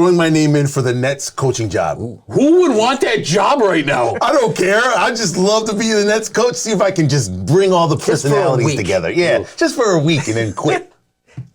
throwing my name in for the Nets coaching job. Who would want that job right now? I don't care. I just love to be the Nets coach, see if I can just bring all the personalities together. Yeah, just for a week and then quit.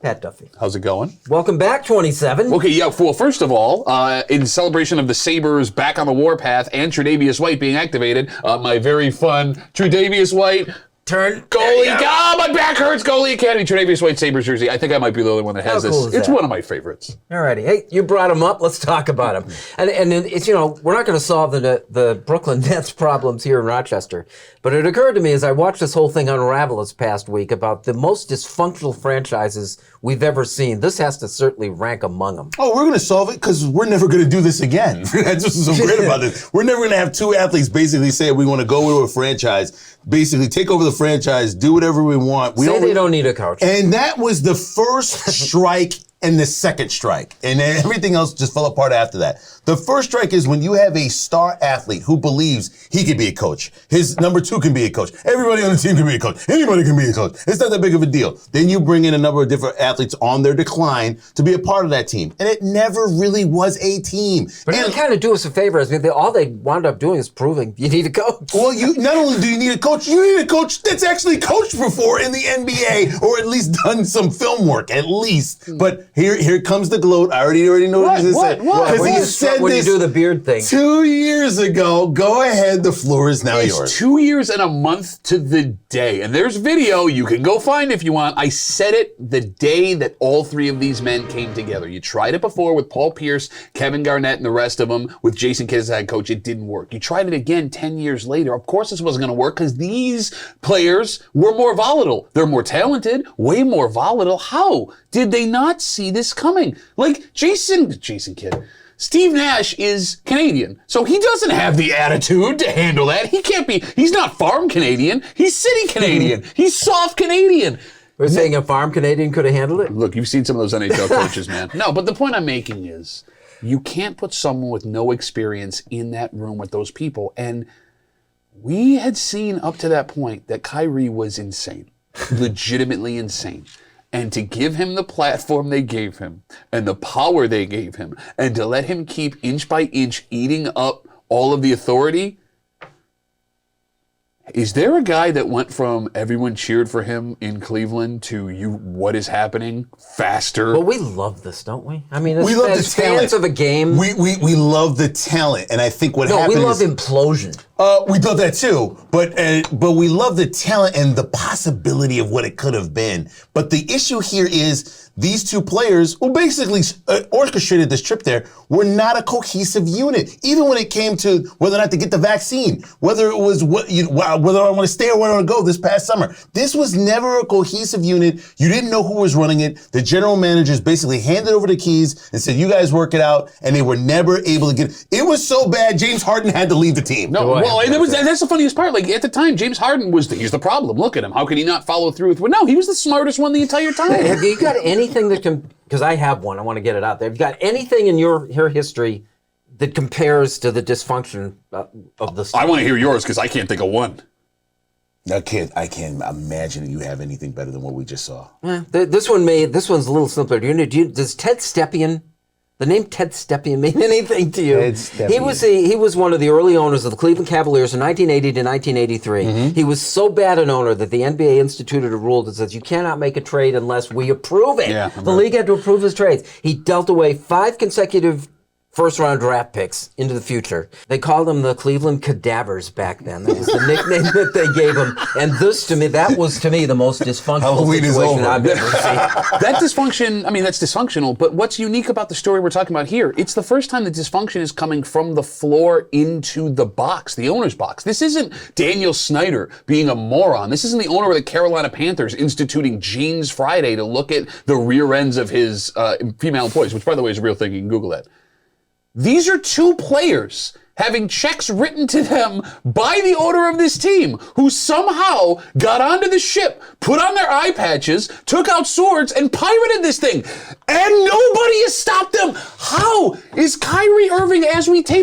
Pat Duffy. How's it going? Welcome back, 27. Okay, yeah, well, first of all, in celebration of the Sabres back on the warpath and Tre'Davious White being activated, my very fun Tre'Davious White turn goalie. God, my back hurts. Goalie Academy, Tre'Davious White Sabres jersey. I think I might be the only one that has this. It's one of my favorites. Alrighty. Hey, you brought him up. Let's talk about him. And it's, we're not going to solve the Brooklyn Nets problems here in Rochester. But it occurred to me as I watched this whole thing unravel this past week about the most dysfunctional franchises we've ever seen. This has to certainly rank among them. Oh, we're going to solve it because we're never going to do this again. That's what's so great about this. We're never going to have two athletes basically say we want to go to a franchise, basically take over the franchise, do whatever we want. They don't need a coach. And that was the first strike and the second strike. And then everything else just fell apart after that. The first strike is when you have a star athlete who believes he could be a coach. His number two can be a coach. Everybody on the team can be a coach. Anybody can be a coach. It's not that big of a deal. Then you bring in a number of different athletes on their decline to be a part of that team. And it never really was a team. But it kind of do us a favor. I mean, all they wound up doing is proving you need a coach. Well, you not only do you need a coach, you need a coach that's actually coached before in the NBA or at least done some film work, at least. But here comes the gloat. I already know what he's saying. When you do the beard thing. 2 years ago, go ahead, the floor is now yours. 2 years and a month to the day. And there's video you can go find if you want. I said it the day that all three of these men came together. You tried it before with Paul Pierce, Kevin Garnett, and the rest of them. With Jason Kidd as head coach, it didn't work. You tried it again 10 years later. Of course this wasn't going to work because these players were more volatile. They're more talented, way more volatile. How did they not see this coming? Like Jason Kidd. Steve Nash is Canadian, so he doesn't have the attitude to handle that. He's not farm Canadian. He's city Canadian. He's soft Canadian. We're saying a farm Canadian could have handled it? Look, you've seen some of those NHL coaches, man. No, but the point I'm making is you can't put someone with no experience in that room with those people. And we had seen up to that point that Kyrie was insane, legitimately insane. And to give him the platform they gave him and the power they gave him and to let him keep inch by inch eating up all of the authority. Is there a guy that went from everyone cheered for him in Cleveland to what is happening faster? Well, we love this, don't we? I mean, we love the fans of a game. We love the talent, and I think what happened we love implosion. We love that too, but we love the talent and the possibility of what it could have been. But the issue here is these two players, who basically orchestrated this trip there, were not a cohesive unit. Even when it came to whether or not to get the vaccine, whether it was whether I want to stay or where I want to go this past summer, this was never a cohesive unit. You didn't know who was running it. The general managers basically handed over the keys and said, "You guys work it out," and they were never able to get it. It was so bad, James Harden had to leave the team. No, well, that's the funniest part. Like, at the time, James Harden he's the problem. Look at him. How could he not follow through with it? No, he was the smartest one the entire time. Have you got anything that can, because I have one, I want to get it out there. Have you got anything in your history that compares to the dysfunction of the I want to hear yours because I can't think of one. I can't imagine you have anything better than what we just saw. This one's a little simpler. Does Ted Stepien, the name Ted Stepien, mean anything to you? Ted Stepien. He was one of the early owners of the Cleveland Cavaliers from 1980 to 1983. Mm-hmm. He was so bad an owner that the NBA instituted a rule that says you cannot make a trade unless we approve it. Yeah, the league had to approve his trades. He dealt away 5 consecutive first-round draft picks into the future. They called them the Cleveland Cadavers back then. That was the nickname that they gave them. And that was to me the most dysfunctional situation I've ever seen. That dysfunction, that's dysfunctional, but what's unique about the story we're talking about here, it's the first time that dysfunction is coming from the floor into the box, the owner's box. This isn't Daniel Snyder being a moron. This isn't the owner of the Carolina Panthers instituting Jeans Friday to look at the rear ends of his female employees, which, by the way, is a real thing. You can Google that. These are two players having checks written to them by the owner of this team who somehow got onto the ship, put on their eye patches, took out swords, and pirated this thing. And nobody has stopped them. How is Kyrie Irving, as we tape